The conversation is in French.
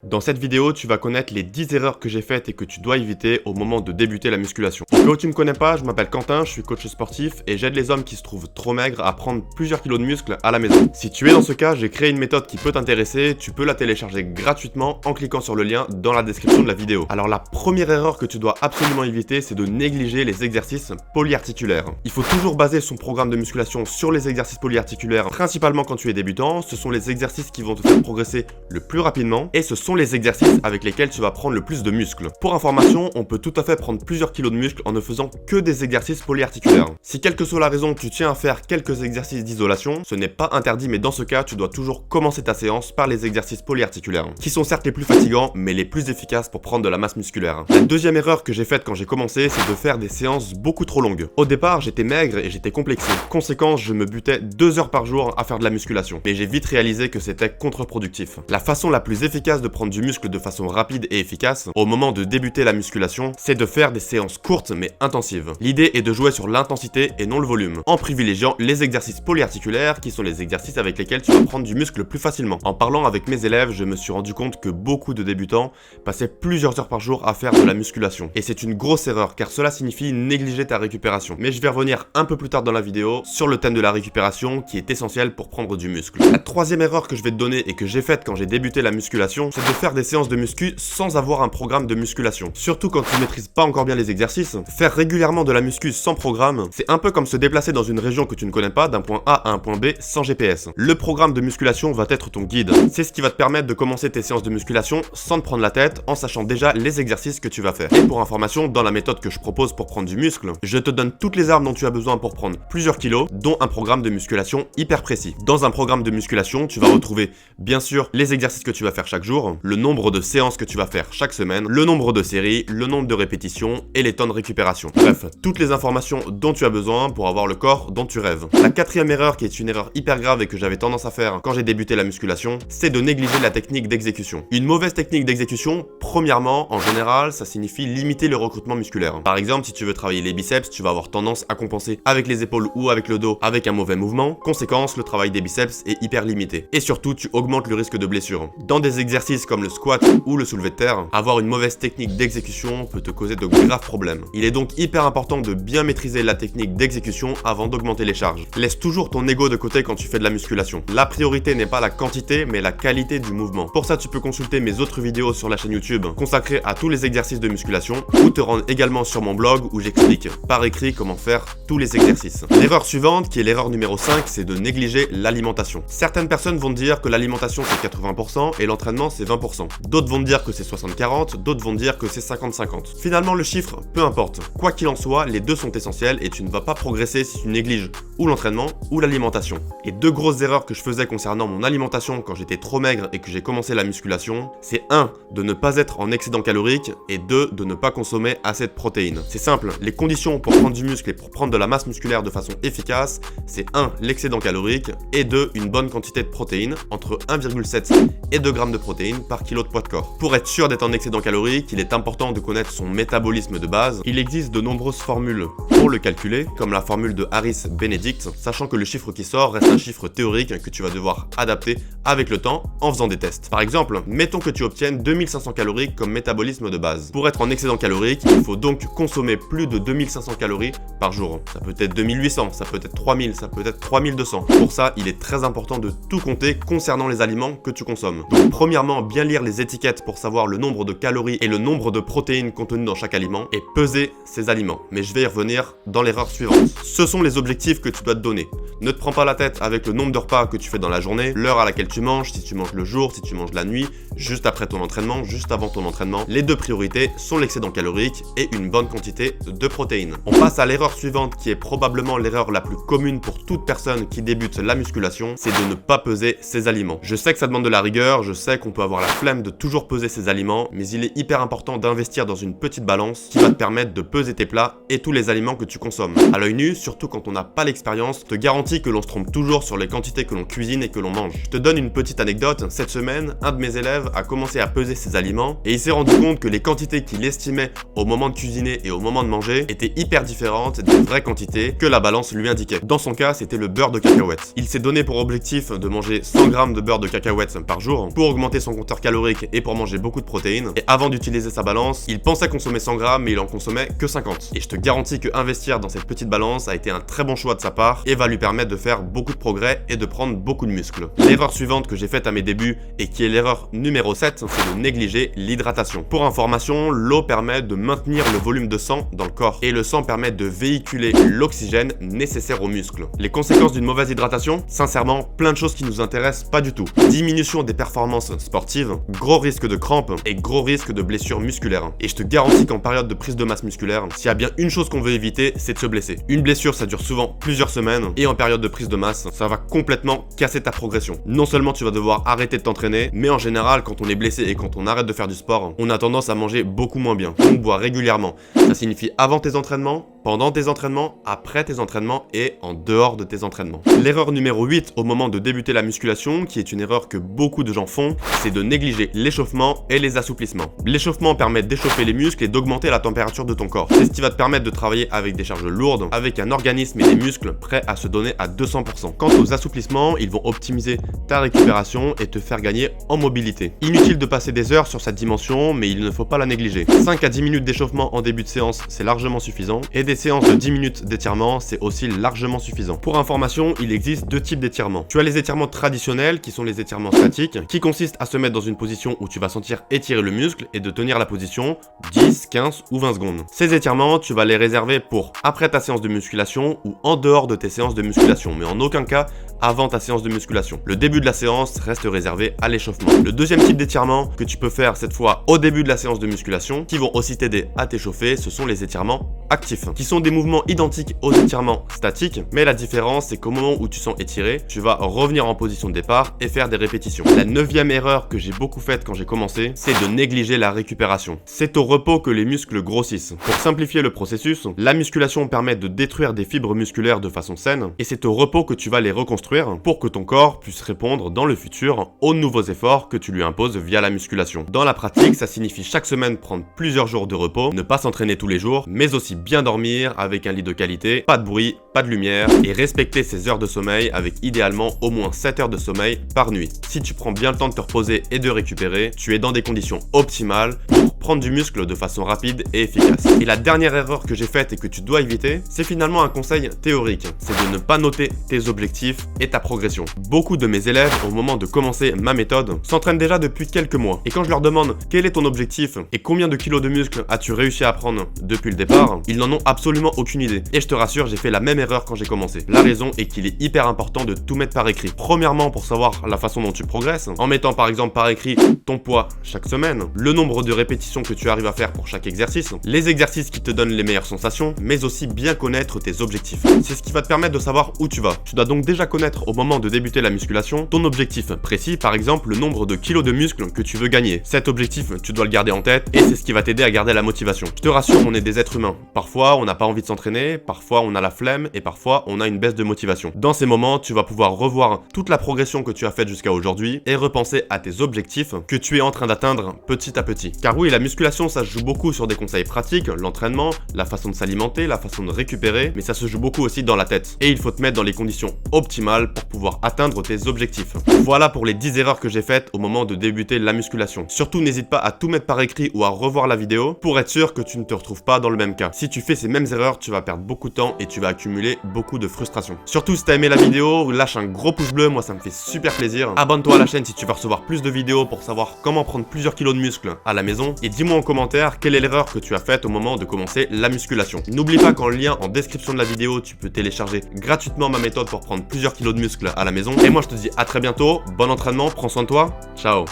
Dans cette vidéo, tu vas connaître les 10 erreurs que j'ai faites et que tu dois éviter au moment de débuter la musculation. Au cas où tu me connais pas, je m'appelle Quentin, je suis coach sportif et j'aide les hommes qui se trouvent trop maigres à prendre plusieurs kilos de muscles à la maison. Si tu es dans ce cas, j'ai créé une méthode qui peut t'intéresser, tu peux la télécharger gratuitement en cliquant sur le lien dans la description de la vidéo. Alors la première erreur que tu dois absolument éviter, c'est de négliger les exercices polyarticulaires. Il faut toujours baser son programme de musculation sur les exercices polyarticulaires, principalement quand tu es débutant. Ce sont les exercices qui vont te faire progresser le plus rapidement et ce sont les exercices avec lesquels tu vas prendre le plus de muscles. Pour information, on peut tout à fait prendre plusieurs kilos de muscles en ne faisant que des exercices polyarticulaires. Si quelle que soit la raison, tu tiens à faire quelques exercices d'isolation, ce n'est pas interdit, mais dans ce cas, tu dois toujours commencer ta séance par les exercices polyarticulaires, qui sont certes les plus fatigants, mais les plus efficaces pour prendre de la masse musculaire. La deuxième erreur que j'ai faite quand j'ai commencé, c'est de faire des séances beaucoup trop longues. Au départ, j'étais maigre et j'étais complexé. Conséquence, je me butais 2 heures par jour à faire de la musculation. Mais j'ai vite réalisé que c'était contre-productif. La façon la plus efficace de prendre du muscle de façon rapide et efficace au moment de débuter la musculation, c'est de faire des séances courtes mais intensives. L'idée est de jouer sur l'intensité et non le volume, en privilégiant les exercices polyarticulaires qui sont les exercices avec lesquels tu vas prendre du muscle plus facilement. En parlant avec mes élèves, je me suis rendu compte que beaucoup de débutants passaient plusieurs heures par jour à faire de la musculation. Et c'est une grosse erreur car cela signifie négliger ta récupération. Mais je vais revenir un peu plus tard dans la vidéo sur le thème de la récupération qui est essentiel pour prendre du muscle. La troisième erreur que je vais te donner et que j'ai faite quand j'ai débuté la musculation, c'est de faire des séances de muscu sans avoir un programme de musculation. Surtout quand tu maîtrises pas encore bien les exercices, faire régulièrement de la muscu sans programme, c'est un peu comme se déplacer dans une région que tu ne connais pas d'un point A à un point B sans GPS. Le programme de musculation va être ton guide. C'est ce qui va te permettre de commencer tes séances de musculation sans te prendre la tête, en sachant déjà les exercices que tu vas faire. Et pour information, dans la méthode que je propose pour prendre du muscle, je te donne toutes les armes dont tu as besoin pour prendre plusieurs kilos, dont un programme de musculation hyper précis. Dans un programme de musculation, tu vas retrouver bien sûr les exercices que tu vas faire chaque jour, le nombre de séances que tu vas faire chaque semaine, le nombre de séries, le nombre de répétitions et les temps de récupération. Bref, toutes les informations dont tu as besoin pour avoir le corps dont tu rêves. La quatrième erreur, qui est une erreur hyper grave et que j'avais tendance à faire quand j'ai débuté la musculation, c'est de négliger la technique d'exécution. Une mauvaise technique d'exécution, premièrement, en général, ça signifie limiter le recrutement musculaire. Par exemple, si tu veux travailler les biceps, tu vas avoir tendance à compenser avec les épaules ou avec le dos avec un mauvais mouvement. Conséquence, le travail des biceps est hyper limité. Et surtout, tu augmentes le risque de blessure. Dans des exercices comme le squat ou le soulevé de terre, avoir une mauvaise technique d'exécution peut te causer de graves problèmes. Il est donc hyper important de bien maîtriser la technique d'exécution avant d'augmenter les charges. Laisse toujours ton ego de côté quand tu fais de la musculation. La priorité n'est pas la quantité, mais la qualité du mouvement. Pour ça, tu peux consulter mes autres vidéos sur la chaîne YouTube consacrées à tous les exercices de musculation ou te rendre également sur mon blog où j'explique par écrit comment faire tous les exercices. L'erreur suivante, qui est l'erreur numéro 5, c'est de négliger l'alimentation. Certaines personnes vont te dire que l'alimentation c'est 80% et l'entraînement c'est 20%. D'autres vont te dire que c'est 60-40, d'autres vont dire que c'est 50-50. Finalement, le chiffre, peu importe. Quoi qu'il en soit, les deux sont essentiels et tu ne vas pas progresser si tu négliges ou l'entraînement ou l'alimentation. Et deux grosses erreurs que je faisais concernant mon alimentation quand j'étais trop maigre et que j'ai commencé la musculation, c'est 1. De ne pas être en excédent calorique et 2. De ne pas consommer assez de protéines. C'est simple, les conditions pour prendre du muscle et pour prendre de la masse musculaire de façon efficace, c'est 1. L'excédent calorique et 2. Une bonne quantité de protéines, entre 1,7 et 2 grammes de protéines par kilo de poids de corps. Pour être sûr d'être en excédent calorique, il est important de connaître son métabolisme de base. Il existe de nombreuses formules pour le calculer, comme la formule de Harris-Benedict, sachant que le chiffre qui sort reste un chiffre théorique que tu vas devoir adapter avec le temps en faisant des tests. Par exemple, mettons que tu obtiennes 2500 calories comme métabolisme de base. Pour être en excédent calorique, il faut donc consommer plus de 2500 calories par jour. Ça peut être 2800, ça peut être 3000, ça peut être 3200. Pour ça, il est très important de tout compter concernant les aliments que tu consommes. Donc premièrement, bien lire les étiquettes pour savoir le nombre de calories et le nombre de protéines contenues dans chaque aliment et peser ces aliments. Mais je vais y revenir dans l'erreur suivante. Ce sont les objectifs que tu dois te donner. Ne te prends pas la tête avec le nombre de repas que tu fais dans la journée, l'heure à laquelle tu manges, si tu manges le jour, si tu manges la nuit, juste après ton entraînement, juste avant ton entraînement. Les deux priorités sont l'excédent calorique et une bonne quantité de protéines. On passe à l'erreur suivante qui est probablement l'erreur la plus commune pour toute personne qui débute la musculation, c'est de ne pas peser ses aliments. Je sais que ça demande de la rigueur, je sais qu'on peut avoir la flemme de toujours peser ses aliments, mais il est hyper important d'investir dans une petite balance qui va te permettre de peser tes plats et tous les aliments que tu consommes. À l'œil nu, surtout quand on n'a pas l'expérience, te garantis garantis que l'on se trompe toujours sur les quantités que l'on cuisine et que l'on mange. Je te donne une petite anecdote, cette semaine, un de mes élèves a commencé à peser ses aliments et il s'est rendu compte que les quantités qu'il estimait au moment de cuisiner et au moment de manger étaient hyper différentes des vraies quantités que la balance lui indiquait. Dans son cas, c'était le beurre de cacahuètes. Il s'est donné pour objectif de manger 100 g de beurre de cacahuètes par jour pour augmenter son compteur calorique et pour manger beaucoup de protéines. Et avant d'utiliser sa balance, il pensait consommer 100 g mais il en consommait que 50. Et je te garantis que investir dans cette petite balance a été un très bon choix de sa part et va lui permettre de faire beaucoup de progrès et de prendre beaucoup de muscles. L'erreur suivante que j'ai faite à mes débuts et qui est l'erreur numéro 7, c'est de négliger l'hydratation. Pour information, l'eau permet de maintenir le volume de sang dans le corps et le sang permet de véhiculer l'oxygène nécessaire aux muscles. Les conséquences d'une mauvaise hydratation, sincèrement, plein de choses qui nous intéressent pas du tout. Diminution des performances sportives, gros risque de crampes et gros risque de blessures musculaires. Et je te garantis qu'en période de prise de masse musculaire, s'il y a bien une chose qu'on veut éviter, c'est de se blesser. Une blessure, ça dure souvent plusieurs semaines et en période de prise de masse, ça va complètement casser ta progression. Non seulement tu vas devoir arrêter de t'entraîner, mais en général, quand on est blessé et quand on arrête de faire du sport, on a tendance à manger beaucoup moins bien. Donc bois régulièrement. Ça signifie avant tes entraînements, pendant tes entraînements, après tes entraînements et en dehors de tes entraînements. L'erreur numéro 8 au moment de débuter la musculation, qui est une erreur que beaucoup de gens font, c'est de négliger l'échauffement et les assouplissements. L'échauffement permet d'échauffer les muscles et d'augmenter la température de ton corps. C'est ce qui va te permettre de travailler avec des charges lourdes, avec un organisme et des muscles prêts à se donner à 200%. Quant aux assouplissements, ils vont optimiser ta récupération et te faire gagner en mobilité. Inutile de passer des heures sur cette dimension, mais il ne faut pas la négliger. 5 à 10 minutes d'échauffement en début de séance, c'est largement suffisant, et des séances de 10 minutes d'étirement, c'est aussi largement suffisant. Pour information, il existe deux types d'étirements. Tu as les étirements traditionnels, qui sont les étirements statiques, qui consistent à se mettre dans une position où tu vas sentir étirer le muscle et de tenir la position 10, 15 ou 20 secondes. Ces étirements, tu vas les réserver pour après ta séance de musculation ou en dehors de tes séances de musculation, mais en aucun cas avant ta séance de musculation. Le début de la séance reste réservé à l'échauffement. Le deuxième type d'étirement que tu peux faire cette fois au début de la séance de musculation, qui vont aussi t'aider à t'échauffer, ce sont les étirements actifs, qui sont des mouvements identiques aux étirements statiques, mais la différence c'est qu'au moment où tu sens étiré, tu vas revenir en position de départ et faire des répétitions. La 9e erreur que j'ai beaucoup faite quand j'ai commencé, c'est de négliger la récupération. C'est au repos que les muscles grossissent. Pour simplifier le processus, la musculation permet de détruire des fibres musculaires de façon saine, et c'est au repos que tu vas les reconstruire pour que ton corps puisse répondre dans le futur aux nouveaux efforts que tu lui imposes via la musculation. Dans la pratique, ça signifie chaque semaine prendre plusieurs jours de repos, ne pas s'entraîner tous les jours, mais aussi bien dormir avec un lit de qualité, pas de bruit, pas de lumière, et respecter ses heures de sommeil avec idéalement au moins 7 heures de sommeil par nuit. Si tu prends bien le temps de te reposer et de récupérer, tu es dans des conditions optimales pour prendre du muscle de façon rapide et efficace. Et la dernière erreur que j'ai faite et que tu dois éviter, c'est finalement un conseil théorique, c'est de ne pas noter tes objectifs et ta progression. Beaucoup de mes élèves, au moment de commencer ma méthode, s'entraînent déjà depuis quelques mois. Et quand je leur demande quel est ton objectif et combien de kilos de muscles as-tu réussi à prendre depuis le départ, ils n'en ont absolument aucune idée. Et je te rassure, j'ai fait la même erreur quand j'ai commencé. La raison est qu'il est hyper important de tout mettre par écrit. Premièrement, pour savoir la façon dont tu progresses, en mettant par exemple par écrit ton poids chaque semaine, le nombre de répétitions que tu arrives à faire pour chaque exercice, les exercices qui te donnent les meilleures sensations, mais aussi bien connaître tes objectifs. C'est ce qui va te permettre de savoir où tu vas. Tu dois donc déjà connaître au moment de débuter la musculation ton objectif précis, par exemple le nombre de kilos de muscles que tu veux gagner. Cet objectif, tu dois le garder en tête et c'est ce qui va t'aider à garder la motivation. Je te rassure, on est des êtres humains. Parfois, on n'a pas envie de s'entraîner, parfois on a la flemme et parfois on a une baisse de motivation. Dans ces moments, tu vas pouvoir revoir toute la progression que tu as faite jusqu'à aujourd'hui et repenser à tes objectifs que tu es en train d'atteindre petit à petit. Car oui, la musculation, ça se joue beaucoup sur des conseils pratiques, l'entraînement, la façon de s'alimenter, la façon de récupérer, mais ça se joue beaucoup aussi dans la tête. Et il faut te mettre dans les conditions optimales pour pouvoir atteindre tes objectifs. Voilà pour les 10 erreurs que j'ai faites au moment de débuter la musculation. Surtout, n'hésite pas à tout mettre par écrit ou à revoir la vidéo pour être sûr que tu ne te retrouves pas dans le même cas. Si tu fais ces mêmes erreurs, tu vas perdre beaucoup de temps et tu vas accumuler beaucoup de frustration. Surtout, si tu as aimé la vidéo, lâche un gros pouce bleu, moi ça me fait super plaisir. Abonne-toi à la chaîne si tu veux recevoir plus de vidéos pour savoir comment prendre plusieurs kilos de muscles à la maison. Et dis-moi en commentaire quelle est l'erreur que tu as faite au moment de commencer la musculation. N'oublie pas qu'en lien en description de la vidéo, tu peux télécharger gratuitement ma méthode pour prendre plusieurs kilos de muscles à la maison. Et moi je te dis à très bientôt, bon entraînement, prends soin de toi, ciao.